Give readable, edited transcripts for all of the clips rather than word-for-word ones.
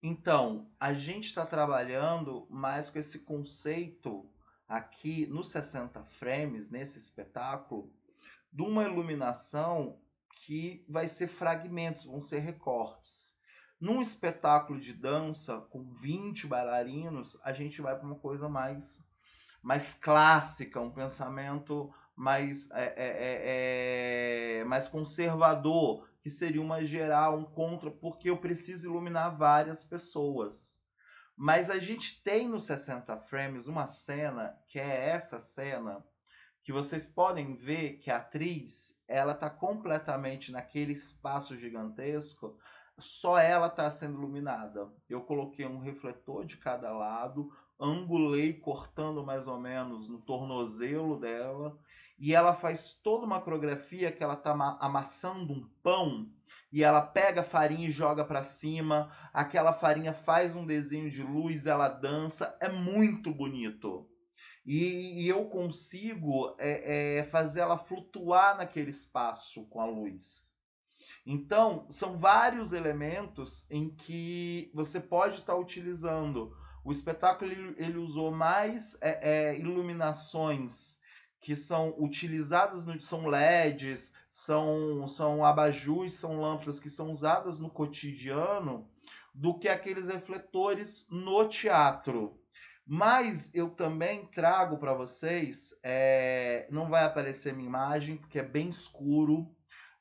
Então, a gente está trabalhando mais com esse conceito aqui nos 60 frames, nesse espetáculo, de uma iluminação que vai ser fragmentos, vão ser recortes. Num espetáculo de dança com 20 bailarinos, a gente vai para uma coisa mais clássica, um pensamento mais conservador, que seria uma geral, um contra, porque eu preciso iluminar várias pessoas. Mas a gente tem no 60 frames uma cena, que é essa cena, que vocês podem ver que a atriz ela está completamente naquele espaço gigantesco, só ela está sendo iluminada. Eu coloquei um refletor de cada lado, angulei cortando mais ou menos no tornozelo dela, e ela faz toda uma coreografia que ela está amassando um pão e ela pega a farinha e joga para cima, aquela farinha faz um desenho de luz, ela dança, é muito bonito. E eu consigo fazer ela flutuar naquele espaço com a luz. Então, são vários elementos em que você pode estar utilizando. O espetáculo ele usou mais iluminações que são utilizadas, são LEDs, são abajus, são lâmpadas que são usadas no cotidiano, do que aqueles refletores no teatro. Mas eu também trago para vocês, não vai aparecer minha imagem, porque é bem escuro.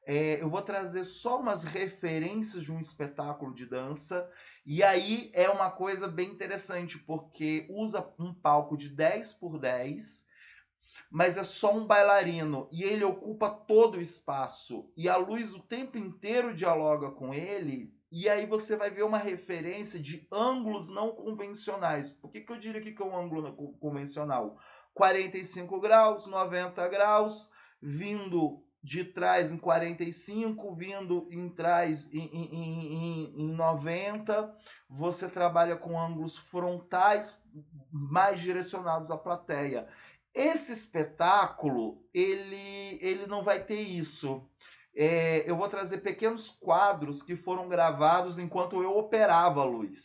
Eu vou trazer só umas referências de um espetáculo de dança. E aí é uma coisa bem interessante, porque usa um palco de 10 por 10, mas é só um bailarino e ele ocupa todo o espaço e a luz o tempo inteiro dialoga com ele. E aí você vai ver uma referência de ângulos não convencionais. Por que eu diria que é um ângulo não convencional? 45 graus, 90 graus, vindo de trás em 45, vindo em trás em 90. Você trabalha com ângulos frontais mais direcionados à plateia. Esse espetáculo, ele não vai ter isso. Eu vou trazer pequenos quadros que foram gravados enquanto eu operava a luz.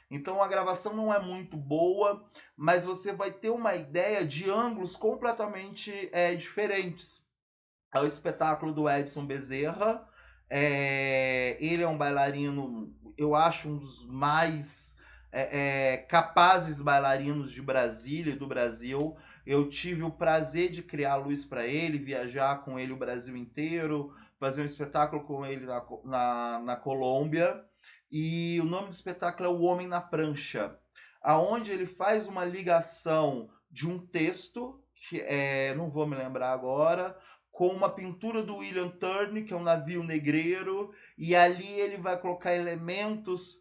Então a gravação não é muito boa, mas você vai ter uma ideia de ângulos completamente diferentes. É o espetáculo do Edson Bezerra. Ele é um bailarino, eu acho, um dos mais capazes bailarinos de Brasília e do Brasil. Eu tive o prazer de criar luz para ele, viajar com ele o Brasil inteiro, fazer um espetáculo com ele na Colômbia. E o nome do espetáculo é O Homem na Prancha, aonde ele faz uma ligação de um texto, que não vou me lembrar agora, com uma pintura do William Turner, que é um navio negreiro, e ali ele vai colocar elementos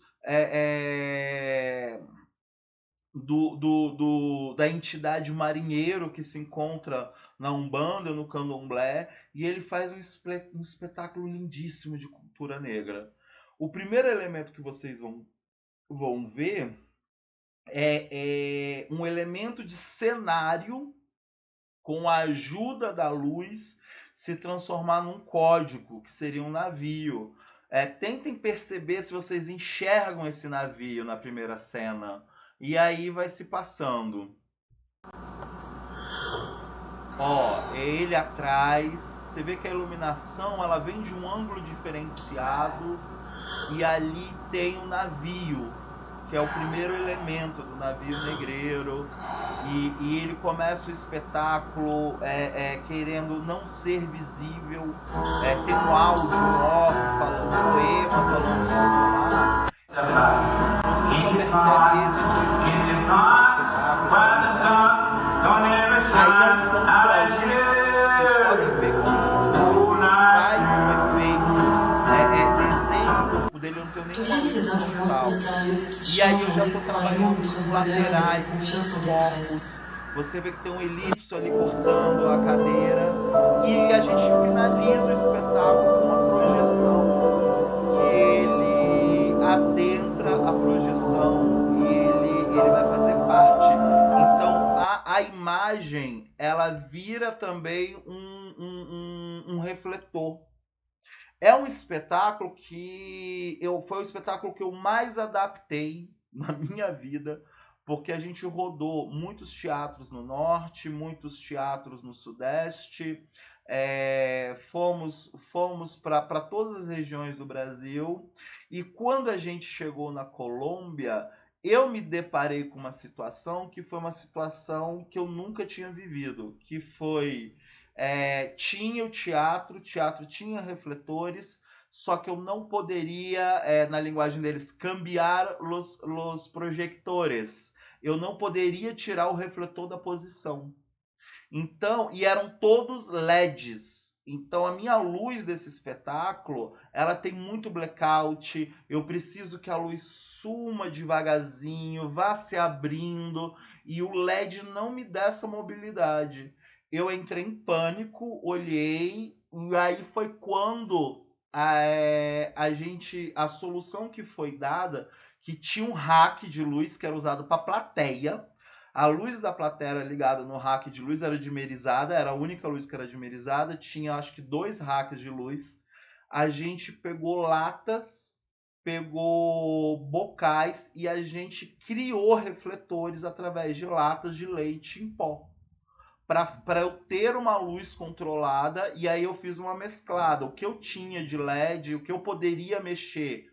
da entidade marinheiro que se encontra na Umbanda, no Candomblé, e ele faz um espetáculo lindíssimo de cultura negra. O primeiro elemento que vocês vão ver é um elemento de cenário com a ajuda da luz, se transformar num código, que seria um navio. Tentem perceber se vocês enxergam esse navio na primeira cena. E aí vai se passando. Ó, é ele atrás. Você vê que a iluminação ela vem de um ângulo diferenciado. E ali tem o navio, que é o primeiro elemento do navio negreiro. E ele começa o espetáculo querendo não ser visível, tem um áudio off falando poema, falando sobre o mar. Você só percebe ele depois de um minuto do espetáculo. Aí é um ponto para luz, vocês podem ver como a luz faz um efeito, desenha o corpo dele, eu não tenho nenhuma luz frontal. E aí eu já estou trabalhando com laterais, com focos. Você vê que tem um elipso ali cortando a cadeira. E a gente finaliza o espetáculo com uma projeção que ele adentra a projeção e ele vai fazer parte. Então a imagem ela vira também um refletor. É um espetáculo foi o espetáculo que eu mais adaptei na minha vida, porque a gente rodou muitos teatros no norte, muitos teatros no sudeste, fomos para todas as regiões do Brasil, e quando a gente chegou na Colômbia, eu me deparei com uma situação que foi uma situação que eu nunca tinha vivido, que foi tinha o teatro tinha refletores, só que eu não poderia, na linguagem deles, cambiar los projectores. Eu não poderia tirar o refletor da posição. Então, e eram todos LEDs. Então, a minha luz desse espetáculo, ela tem muito blackout. Eu preciso que a luz suma devagarzinho, vá se abrindo, e o LED não me dá essa mobilidade. Eu entrei em pânico, olhei, e aí foi quando a solução que foi dada, que tinha um hack de luz que era usado para plateia. A luz da plateia era ligada no rack de luz, era dimerizada, era a única luz que era dimerizada, tinha acho que 2 racks de luz. A gente pegou latas, pegou bocais e a gente criou refletores através de latas de leite em pó. Para eu ter uma luz controlada, e aí eu fiz uma mesclada. O que eu tinha de LED, o que eu poderia mexer,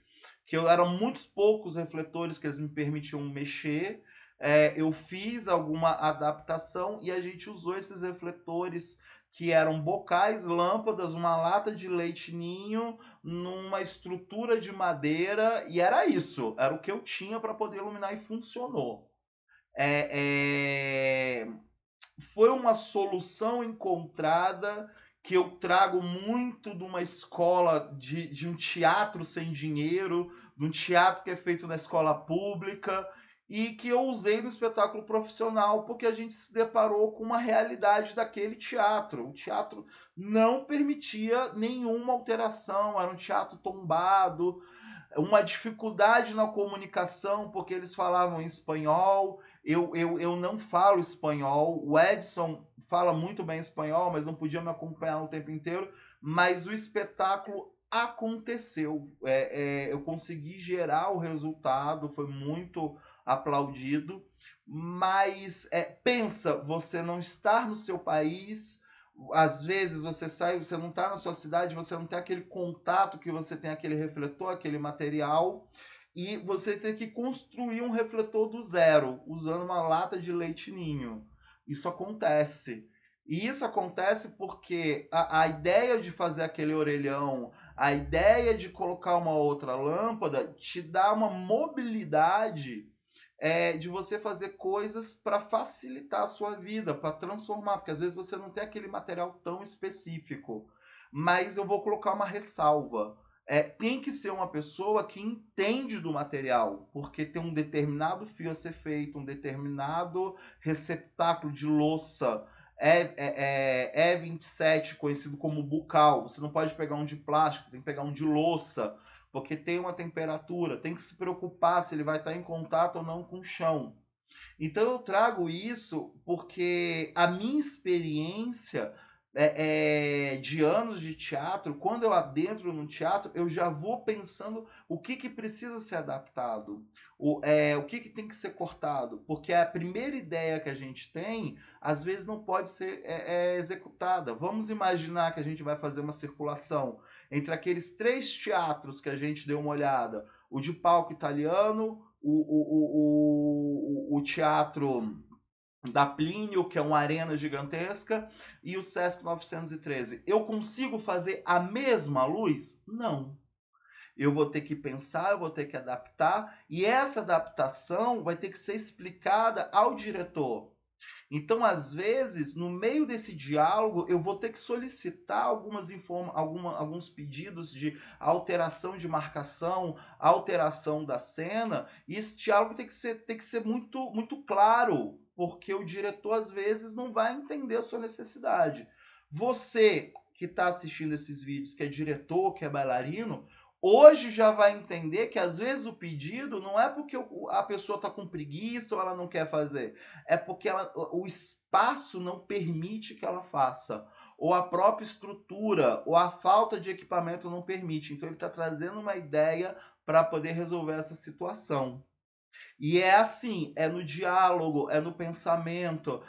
eram muitos poucos refletores que eles me permitiam mexer, eu fiz alguma adaptação e a gente usou esses refletores que eram bocais, lâmpadas, uma lata de leite ninho, numa estrutura de madeira, e era isso, era o que eu tinha para poder iluminar e funcionou. É, é, Foi uma solução encontrada que eu trago muito de uma escola, de um teatro sem dinheiro, de um teatro que é feito na escola pública, e que eu usei no espetáculo profissional, porque a gente se deparou com uma realidade daquele teatro. O teatro não permitia nenhuma alteração, era um teatro tombado, uma dificuldade na comunicação, porque eles falavam em espanhol, eu não falo espanhol, o Edson fala muito bem espanhol, mas não podia me acompanhar o tempo inteiro, mas o espetáculo aconteceu, eu consegui gerar o resultado, foi muito aplaudido, mas pensa, você não estar no seu país, às vezes você sai, você não está na sua cidade, você não tem aquele contato que você tem aquele refletor, aquele material, e você tem que construir um refletor do zero, usando uma lata de leite ninho. Isso acontece. E isso acontece porque a ideia de fazer aquele orelhão, a ideia de colocar uma outra lâmpada, te dá uma mobilidade de você fazer coisas para facilitar a sua vida, para transformar, porque às vezes você não tem aquele material tão específico. Mas eu vou colocar uma ressalva. Tem que ser uma pessoa que entende do material, porque tem um determinado fio a ser feito, um determinado receptáculo de louça. E27, conhecido como bucal. Você não pode pegar um de plástico, você tem que pegar um de louça, porque tem uma temperatura, tem que se preocupar se ele vai estar em contato ou não com o chão. Então eu trago isso porque a minha experiência de anos de teatro, quando eu adentro no teatro, eu já vou pensando o que precisa ser adaptado, o que tem que ser cortado, porque a primeira ideia que a gente tem, às vezes não pode ser executada. Vamos imaginar que a gente vai fazer uma circulação entre aqueles 3 teatros que a gente deu uma olhada, o de palco italiano, o teatro da Plínio, que é uma arena gigantesca, e o Sesc 913. Eu consigo fazer a mesma luz? Não. Eu vou ter que pensar, eu vou ter que adaptar, e essa adaptação vai ter que ser explicada ao diretor. Então, às vezes, no meio desse diálogo, eu vou ter que solicitar alguns pedidos de alteração de marcação, alteração da cena, e esse diálogo tem que ser muito, muito claro, porque o diretor, às vezes, não vai entender a sua necessidade. Você que está assistindo esses vídeos, que é diretor, que é bailarino, hoje já vai entender que às vezes o pedido não é porque a pessoa está com preguiça ou ela não quer fazer, é porque o espaço não permite que ela faça. ou a própria estrutura, ou a falta de equipamento não permite. Então ele está trazendo uma ideia para poder resolver essa situação. E é assim, é no diálogo, é no pensamento,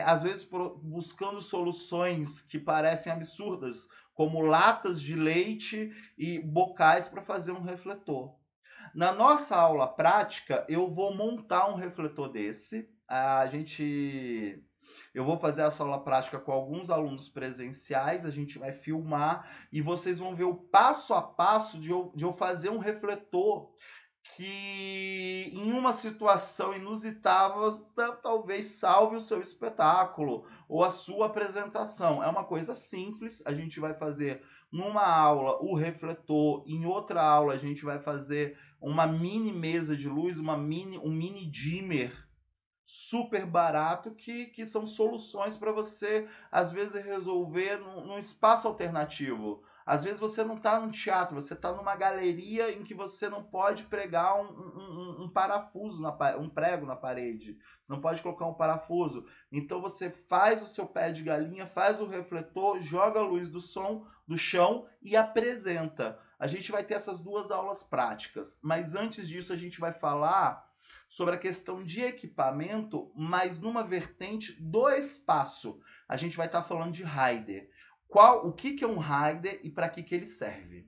às vezes buscando soluções que parecem absurdas, como latas de leite e bocais para fazer um refletor. Na nossa aula prática, eu vou montar um refletor desse. Eu vou fazer essa aula prática com alguns alunos presenciais, a gente vai filmar e vocês vão ver o passo a passo de eu fazer um refletor que em uma situação inusitada talvez salve o seu espetáculo ou a sua apresentação. É uma coisa simples, a gente vai fazer numa aula o refletor, em outra aula a gente vai fazer uma mini mesa de luz, um mini dimmer super barato que são soluções para você, às vezes, resolver num espaço alternativo. Às vezes você não está num teatro, você está numa galeria em que você não pode pregar um parafuso, um prego na parede. Você não pode colocar um parafuso. Então você faz o seu pé de galinha, faz o refletor, joga a luz do chão e apresenta. A gente vai ter essas duas aulas práticas. Mas antes disso a gente vai falar sobre a questão de equipamento, mas numa vertente do espaço. A gente vai estar falando de rider. O que é um rider e para que ele serve?